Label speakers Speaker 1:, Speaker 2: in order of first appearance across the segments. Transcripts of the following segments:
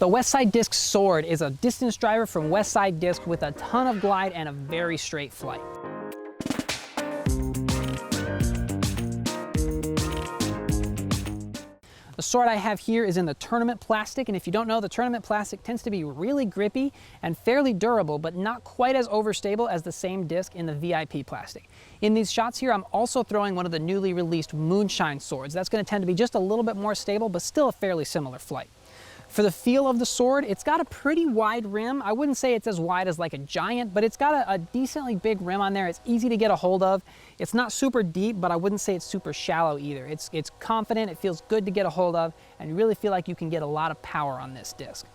Speaker 1: The Westside Discs Sword is a distance driver from Westside Discs with a ton of glide and a very straight flight. The sword I have here is in the tournament plastic, and if you don't know, the tournament plastic tends to be really grippy and fairly durable, but not quite as overstable as the same disc in the VIP plastic. In these shots here, I'm also throwing one of the newly released Moonshine swords. That's going to tend to be just a little bit more stable, but still a fairly similar flight. For the feel of the sword, it's got a pretty wide rim. I wouldn't say it's as wide as like a giant, but it's got a decently big rim on there. It's easy to get a hold of. It's not super deep, but I wouldn't say it's super shallow either. It's confident, it feels good to get a hold of, and you really feel like you can get a lot of power on this disc.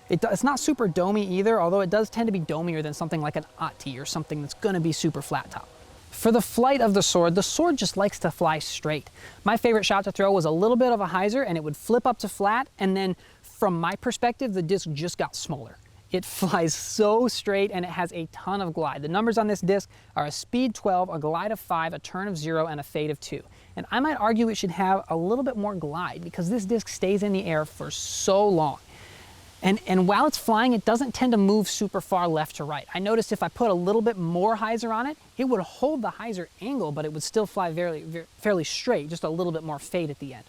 Speaker 1: It's not super domey either, although it does tend to be domier than something like an Ati or something that's gonna be super flat top. For the flight of the sword just likes to fly straight. My favorite shot to throw was a little bit of a hyzer, and it would flip up to flat, and then from my perspective, the disc just got smaller. It flies so straight and it has a ton of glide. The numbers on this disc are a speed 12, a glide of 5, a turn of 0, and a fade of 2. And I might argue it should have a little bit more glide because this disc stays in the air for so long. And while it's flying, it doesn't tend to move super far left to right. I noticed if I put a little bit more hyzer on it, it would hold the hyzer angle, but it would still fly fairly straight, just a little bit more fade at the end.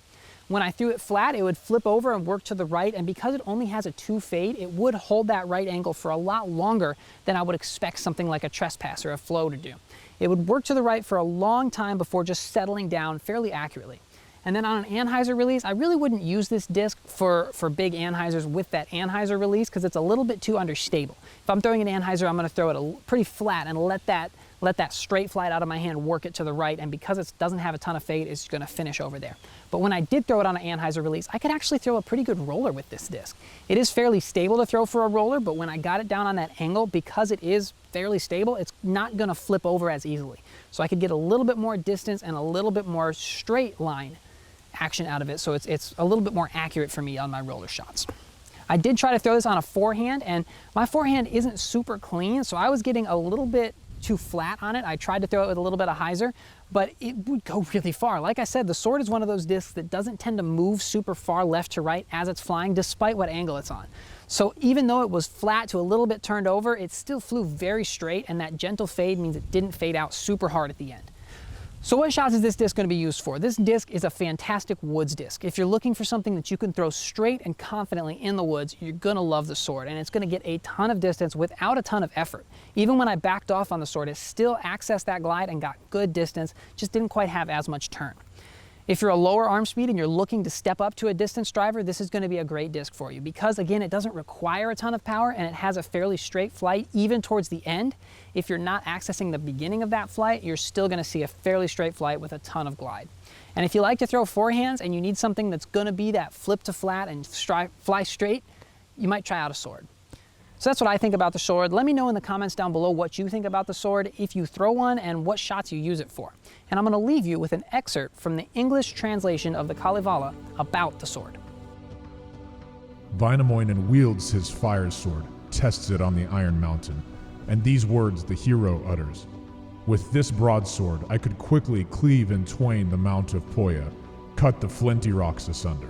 Speaker 1: When I threw it flat, it would flip over and work to the right, and because it only has a 2 fade, it would hold that right angle for a lot longer than I would expect something like a trespass or a flow to do. It would work to the right for a long time before just settling down fairly accurately. And then on an anhyzer release, I really wouldn't use this disc for big anhyzers with that anhyzer release because it's a little bit too understable. If I'm throwing an anhyzer, I'm going to throw it pretty flat and let that straight flight out of my hand work it to the right, and because it doesn't have a ton of fade, it's going to finish over there. But when I did throw it on an anhyzer release, I could actually throw a pretty good roller with this disc. It is fairly stable to throw for a roller, but when I got it down on that angle, because it is fairly stable, it's not going to flip over as easily. So I could get a little bit more distance and a little bit more straight line action out of it, so it's a little bit more accurate for me on my roller shots. I did try to throw this on a forehand, and my forehand isn't super clean, so I was getting a little bit too flat on it. I tried to throw it with a little bit of hyzer, but it would go really far. Like I said, the sword is one of those discs that doesn't tend to move super far left to right as it's flying, despite what angle it's on. So even though it was flat to a little bit turned over, it still flew very straight, and that gentle fade means it didn't fade out super hard at the end. So what shots is this disc going to be used for? This disc is a fantastic woods disc. If you're looking for something that you can throw straight and confidently in the woods, you're going to love the sword, and it's going to get a ton of distance without a ton of effort. Even when I backed off on the sword, it still accessed that glide and got good distance, just didn't quite have as much turn. If you're a lower arm speed and you're looking to step up to a distance driver, this is going to be a great disc for you because, again, it doesn't require a ton of power and it has a fairly straight flight even towards the end. If you're not accessing the beginning of that flight, you're still going to see a fairly straight flight with a ton of glide. And if you like to throw forehands and you need something that's going to be that flip to flat and fly straight, you might try out a sword. So that's what I think about the sword. Let me know in the comments down below what you think about the sword, if you throw one, and what shots you use it for. And I'm going to leave you with an excerpt from the English translation of the Kalevala about the sword.
Speaker 2: Wainamoinen wields his fire sword, tests it on the Iron Mountain, and these words the hero utters. With this broadsword I could quickly cleave in twain the Mount of Poya, cut the flinty rocks asunder.